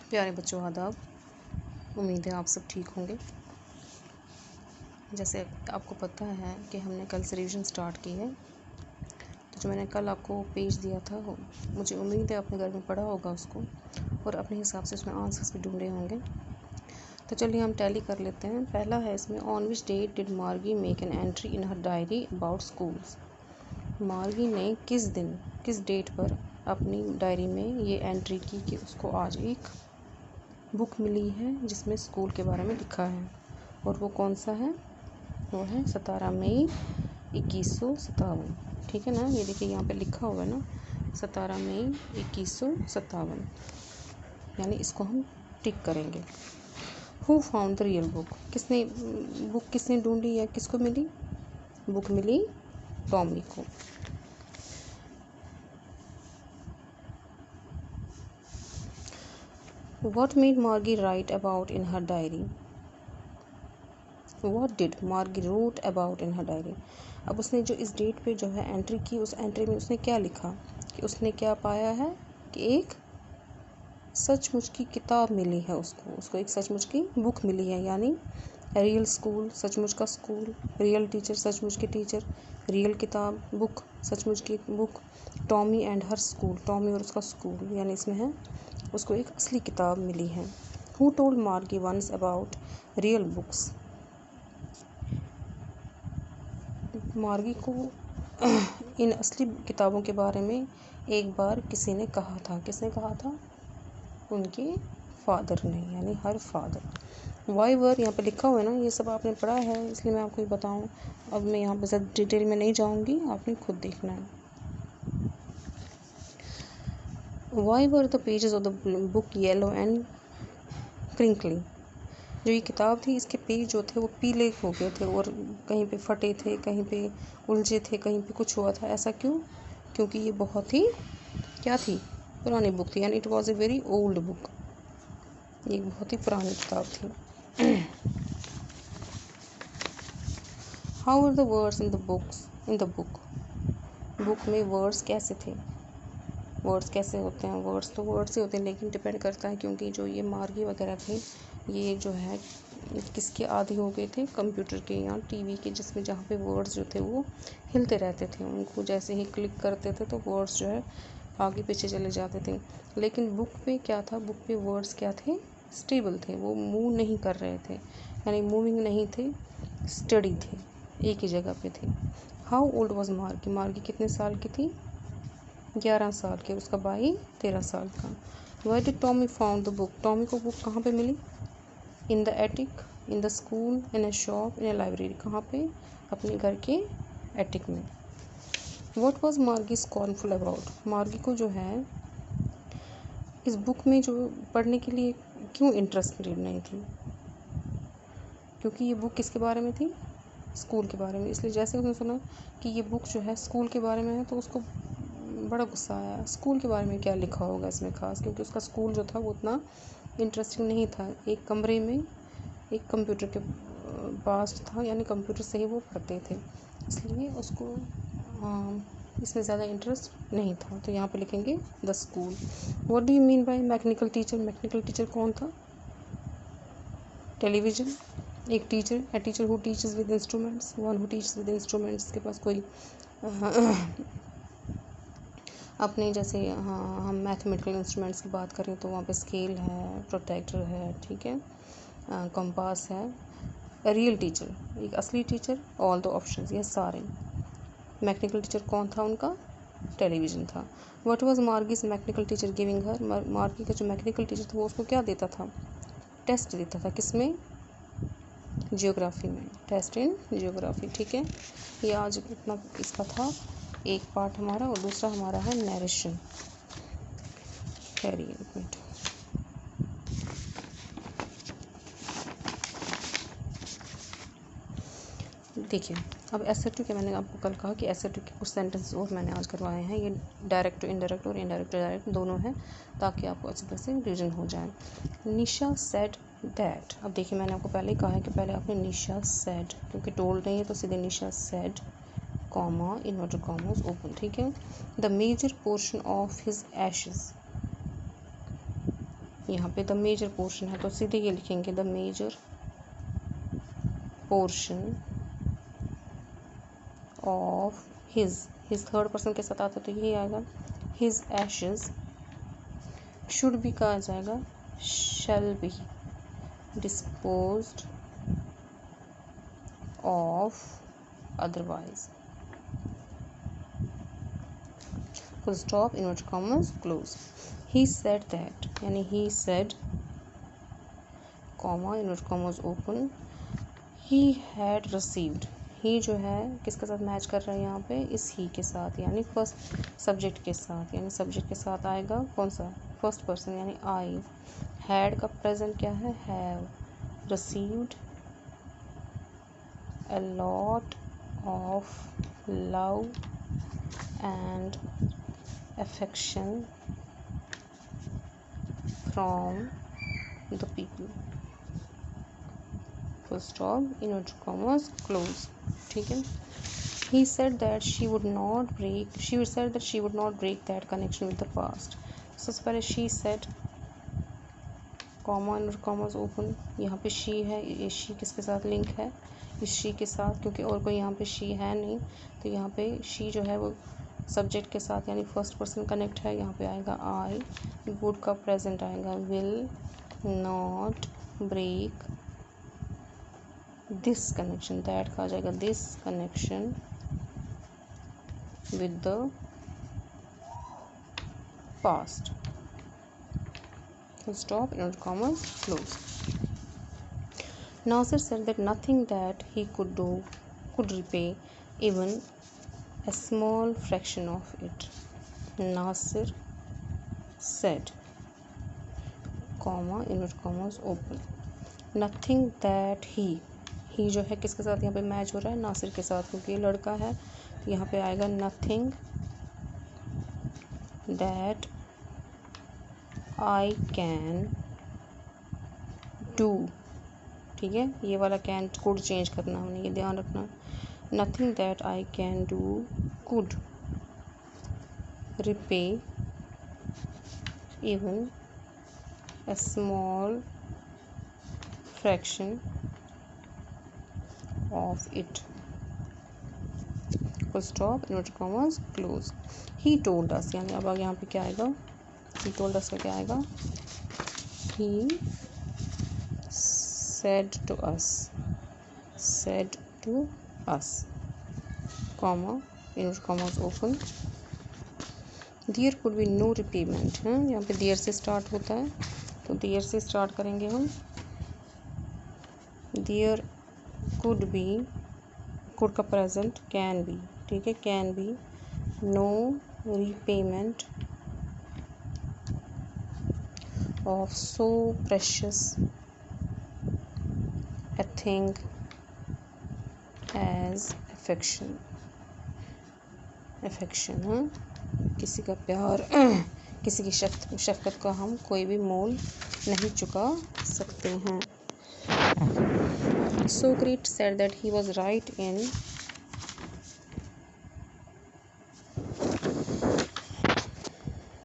प्यारे बच्चों आदाब। उम्मीद है आप सब ठीक होंगे। जैसे आपको पता है कि हमने कल से रिवीजन स्टार्ट की है, तो जो मैंने कल आपको पेज दिया था मुझे उम्मीद है अपने घर में पढ़ा होगा उसको और अपने हिसाब से उसमें आंसर्स भी ढूंढे होंगे। तो चलिए हम टैली कर लेते हैं। पहला है इसमें, ऑन विच डेट डिड मार्गी make an entry in her diary about schools. मार्गी ने किस दिन, किस डेट पर अपनी डायरी में ये एंट्री की कि उसको आज एक बुक मिली है जिसमें स्कूल के बारे में लिखा है, और वो कौन सा है? वो है 17 मई 2157। ठीक है ना, ये देखिए यहाँ पे लिखा हुआ है ना, 17 मई 2157, यानी इसको हम टिक करेंगे। Who found the real book, किसने ढूंढी या किसको मिली? बुक मिली टॉमी को। What made Margie write about in her diary? What did Margie wrote about in her diary? अब उसने जो इस डेट पे जो है एंट्री की, उस एंट्री में उसने क्या लिखा कि उसने क्या पाया है कि एक सचमुच की किताब मिली है उसको एक सचमुच की बुक मिली है, यानी रियल स्कूल, सचमुच का स्कूल, रियल टीचर, सचमुच के टीचर, रियल किताब, बुक, सचमुच की book, Tommy and her school, Tommy और उसका स्कूल, यानी इसमें है उसको एक असली किताब मिली है। हु टोल्ड मार्गी वंस अबाउट रियल बुक्स? मार्गी को इन असली किताबों के बारे में एक बार किसी ने कहा था। किसने कहा था? उनके फादर ने, यानी हर फादर। वाई वर यहाँ पे लिखा हुआ है ना, ये सब आपने पढ़ा है इसलिए मैं आपको ये बताऊँ। अब मैं यहाँ पे ज़्यादा डिटेल में नहीं जाऊँगी, आपने खुद देखना है। Why were the pages of the book yellow and crinkly? जो ये किताब थी इसके पेज जो थे वो पीले हो गए थे और कहीं पे फटे थे, कहीं पे उलझे थे, कहीं पे कुछ हुआ था। ऐसा क्यों? क्योंकि ये बहुत ही क्या थी? पुरानी बुक थी, यानी it was a very old book. ये बहुत ही पुरानी किताब थी। How are the words in the book? Book में वर्ड्स कैसे थे? वर्ड्स कैसे होते हैं? वर्ड्स तो वर्ड्स ही होते हैं, लेकिन डिपेंड करता है, क्योंकि जो ये मार्गी वगैरह थे ये जो है किसके आदी हो गए थे? कंप्यूटर के या टीवी के, जिसमें जहाँ पे वर्ड्स जो थे वो हिलते रहते थे। उनको जैसे ही क्लिक करते थे तो वर्ड्स जो है आगे पीछे चले जाते थे। लेकिन बुक पे क्या था? बुक पे वर्ड्स क्या थे? स्टेबल थे, वो मूव नहीं कर रहे थे, यानी मूविंग नहीं थे, स्टडी थे, एक ही जगह पे थे। हाउ ओल्ड वॉज मार्गी? मार्गी कितने साल की थी? 11 साल के। उसका भाई 13 साल का। Why did Tommy found the book? Tommy को बुक कहाँ पे मिली? In the attic, in the school, in a shop, in a library. कहाँ पे? अपने घर के एटिक में। What was Margie scornful about? Margie को जो है इस बुक में जो पढ़ने के लिए क्यों इंटरेस्टेड नहीं थी? क्योंकि ये बुक किसके बारे में थी? स्कूल के बारे में। इसलिए जैसे उसने सुना कि ये बुक जो है स्कूल के बारे में है तो उसको बड़ा गुस्सा आया। स्कूल के बारे में क्या लिखा होगा इसमें खास? क्योंकि उसका स्कूल जो था वो उतना इंटरेस्टिंग नहीं था। एक कमरे में एक कंप्यूटर के पास था, यानी कंप्यूटर से ही वो पढ़ते थे, इसलिए उसको इसमें ज़्यादा इंटरेस्ट नहीं था। तो यहाँ पे लिखेंगे the school. What do you mean by mechanical teacher? Mechanical teacher कौन था? टेलीविज़न। एक teacher, a teacher who teaches with instruments, one who teaches with instruments के पास कोई अपने जैसे, हाँ, हम मैथमेटिकल इंस्ट्रूमेंट्स की बात करें तो वहाँ पे स्केल है, प्रोट्रैक्टर है, ठीक है, कंपास है। रियल टीचर, एक असली टीचर, ऑल द ऑप्शंस, ये सारे। मैकेनिकल टीचर कौन था उनका? टेलीविज़न था। What was Margie's mechanical teacher giving her? Margie का जो मैकेनिकल टीचर था वो उसको क्या देता था? टेस्ट देता था। किसमें? जियोग्राफी में। टेस्ट इन जियोग्राफी। ठीक है, ये आज इतना इसका था एक पार्ट हमारा, और दूसरा हमारा है नरेशन। देखिए, अब एसएटी के मैंने आपको कल कहा कि एसएटी के कुछ सेंटेंस और मैंने आज करवाए हैं। ये डायरेक्ट टू इनडायरेक्ट और इनडायरेक्ट टू डायरेक्ट दोनों हैं, ताकि आपको अच्छी तरह से रिविजन हो जाए। निशा सेड दैट। अब देखिए, मैंने आपको पहले ही कहा है कि पहले आपने निशा सेड, क्योंकि टोल्ड नहीं है तो सीधे Nisha said, comma, inverted commas open. ठीक है। The major portion of his ashes. यहाँ पे द मेजर पोर्शन है तो सीधे ये लिखेंगे the major portion of his third person के साथ आता तो यही आएगा हिज एशेस शुड भी कहा जाएगा shall be disposed of otherwise full stop inverted commas close he said that यानी he said comma inverted commas open he had received he जो है किसके साथ मैच कर रहा है यहाँ पे इस ही के साथ यानी फर्स्ट सब्जेक्ट के साथ यानी सब्जेक्ट के साथ आएगा कौन सा फर्स्ट पर्सन यानी आई हैड का प्रेजेंट क्या है have received a lot of love and affection from the people full stop inverted commas close ठीक है he said that she would not break that connection with the past सबसे पहले she said comma inverted commas open यहाँ पे she है ये she किसके साथ लिंक है इस शी के साथ क्योंकि और कोई यहाँ पे शी है नहीं तो यहाँ पे शी जो है वो सब्जेक्ट के साथ यानी फर्स्ट पर्सन कनेक्ट है यहाँ पे आएगा आई वुड का प्रेजेंट आएगा will not break this connection that का आ जाएगा this connection with the past stop inverted commas close Nasir said that nothing that he could do could repay even a small fraction of it. Nasir said, comma inverted commas open. Nothing that he जो है किसके साथ यहाँ पे match हो रहा है नासिर के साथ क्योंकि ये लड़का है तो यहाँ पे आएगा nothing that I can do. ठीक है ये वाला कैन कुड चेंज करना हमने ये ध्यान रखना nothing that I can do could repay even a small fraction of it full stop inverted commas close he told us यानी अब यहाँ पे क्या आएगा ही टोल्ड अस का क्या आएगा ही said to us comma inverted commas open there could be no repayment है यहाँ पे there से स्टार्ट होता है तो there से स्टार्ट करेंगे हम there could का प्रेजेंट can be ठीक है can be no repayment of so precious a thing as affection हाँ किसी का प्यार किसी की शफ़क़त का हम कोई भी मोल नहीं चुका सकते हैं Socrates said that he was right in